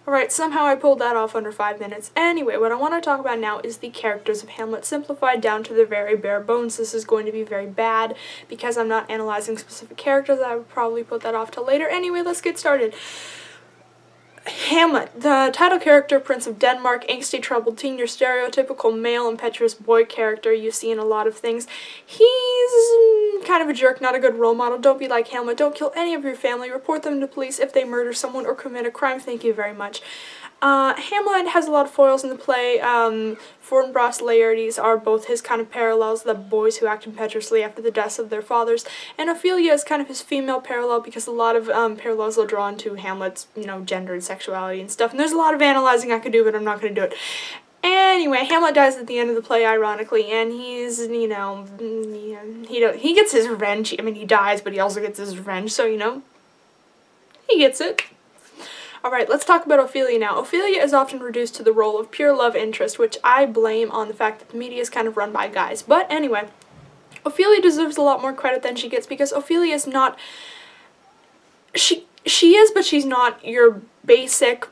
Alright, somehow I pulled that off under 5 minutes. Anyway, what I want to talk about now is the characters of Hamlet simplified down to the very bare bones. This is going to be very bad because I'm not analyzing specific characters. I would probably put that off till later. Anyway, let's get started. Hamlet, the title character, Prince of Denmark, angsty, troubled teen, your stereotypical male impetuous boy character you see in a lot of things. He's kind of a jerk, not a good role model. Don't be like Hamlet. Don't kill any of your family. Report them to police if they murder someone or commit a crime. Thank you very much. Hamlet has a lot of foils in the play. Fortinbras, Laertes are both his kind of parallels, the boys who act impetuously after the deaths of their fathers, and Ophelia is kind of his female parallel because a lot of parallels are drawn to Hamlet's, gender and sexuality and stuff, and there's a lot of analyzing I could do, but I'm not going to do it. Anyway, Hamlet dies at the end of the play, ironically, and he's, he gets his revenge. I mean, he dies, but he also gets his revenge, so, he gets it. Alright, let's talk about Ophelia now. Ophelia is often reduced to the role of pure love interest, which I blame on the fact that the media is kind of run by guys. But anyway, Ophelia deserves a lot more credit than she gets because Ophelia is not... She is, but she's not your basic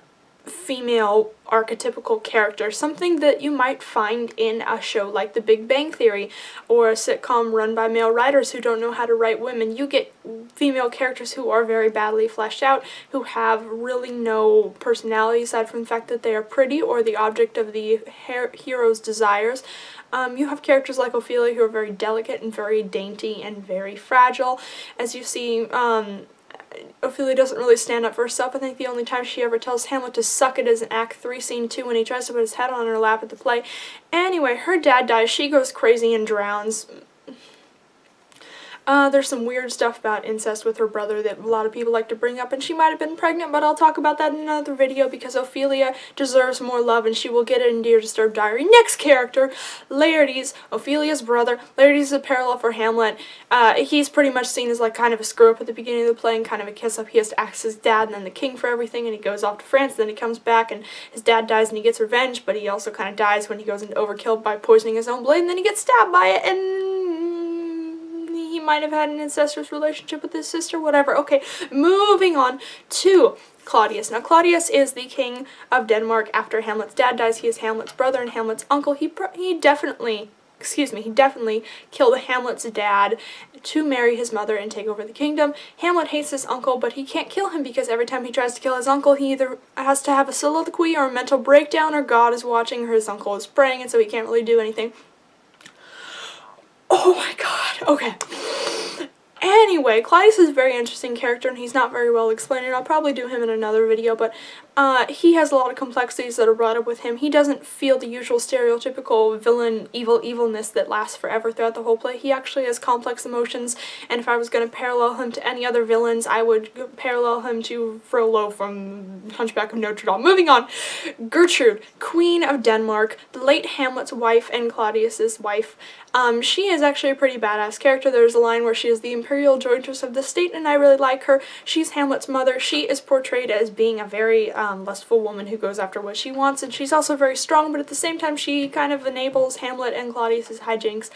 female archetypical character, something that you might find in a show like The Big Bang Theory or a sitcom run by male writers who don't know how to write women. You get female characters who are very badly fleshed out, who have really no personality aside from the fact that they are pretty or the object of the hero's desires. You have characters like Ophelia who are very delicate and very dainty and very fragile. As you see, Ophelia doesn't really stand up for herself. I think the only time she ever tells Hamlet to suck it is in Act 3, Scene 2, when he tries to put his head on her lap at the play. Anyway, her dad dies, she goes crazy and drowns. There's some weird stuff about incest with her brother that a lot of people like to bring up, and she might have been pregnant, but I'll talk about that in another video because Ophelia deserves more love and she will get it in Dear Disturbed Diary. Next character, Laertes, Ophelia's brother. Laertes is a parallel for Hamlet. He's pretty much seen as like kind of a screw-up at the beginning of the play and kind of a kiss-up. He has to act as his dad and then the king for everything, and he goes off to France, then he comes back and his dad dies and he gets revenge, but he also kind of dies when he goes into overkill by poisoning his own blade, and then he gets stabbed by it, and he might have had an incestuous relationship with his sister, whatever. Okay, moving on to Claudius. Now, Claudius is the king of Denmark after Hamlet's dad dies. He is Hamlet's brother and Hamlet's uncle. He definitely killed Hamlet's dad to marry his mother and take over the kingdom. Hamlet hates his uncle, but he can't kill him because every time he tries to kill his uncle, he either has to have a soliloquy or a mental breakdown, or God is watching, or his uncle is praying, and so he can't really do anything. Oh my god, okay. Anyway, Claudius is a very interesting character and he's not very well explained, and I'll probably do him in another video, but he has a lot of complexities that are brought up with him. He doesn't feel the usual stereotypical villain evilness that lasts forever throughout the whole play. He actually has complex emotions, and if I was going to parallel him to any other villains, I would parallel him to Frollo from Hunchback of Notre Dame. Moving on, Gertrude, Queen of Denmark, the late Hamlet's wife and Claudius's wife. She is actually a pretty badass character. There's a line where she is the imperial jointress of the state, and I really like her. She's Hamlet's mother. She is portrayed as being a very lustful woman who goes after what she wants, and she's also very strong, but at the same time she kind of enables Hamlet and Claudius's hijinks.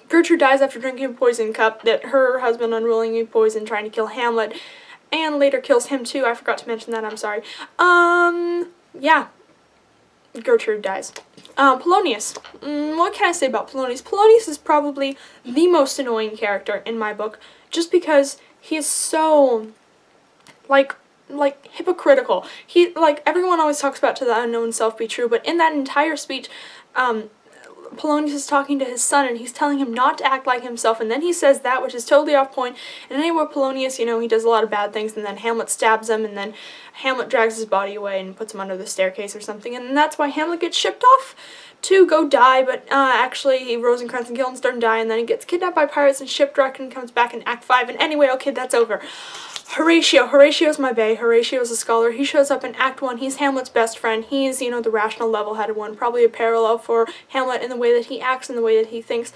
Gertrude dies after drinking a poison cup that her husband unwillingly poisoned trying to kill Hamlet, and later kills him too. I forgot to mention that, I'm sorry. Yeah. Gertrude dies. Polonius. What can I say about Polonius? Polonius is probably the most annoying character in my book, just because he is so, like hypocritical. Everyone always talks about to the unknown self be true, but in that entire speech, Polonius is talking to his son and he's telling him not to act like himself, and then he says that, which is totally off point. And anyway, Polonius, he does a lot of bad things, and then Hamlet stabs him, and then Hamlet drags his body away and puts him under the staircase or something, and that's why Hamlet gets shipped off to go die, but actually Rosencrantz and Guildenstern die, and then he gets kidnapped by pirates and shipwrecked and comes back in Act 5, and anyway, okay, that's over. Horatio's my bae. Horatio's a scholar. He shows up in Act 1. He's Hamlet's best friend. He's, the rational, level-headed one. Probably a parallel for Hamlet in the way that he acts and the way that he thinks.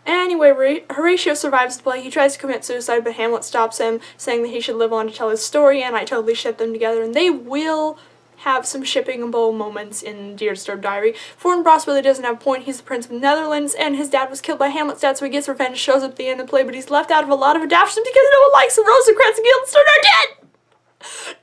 Anyway, Horatio survives the play. He tries to commit suicide, but Hamlet stops him, saying that he should live on to tell his story, and I totally ship them together, and they will have some shippingable moments in Dear Disturbed Diary. Fortinbras really doesn't have a point. He's the Prince of the Netherlands, and his dad was killed by Hamlet's dad, so he gets revenge, shows up at the end of the play, but he's left out of a lot of adaptations because no one likes him. Rosencrantz and Guildenstern are dead!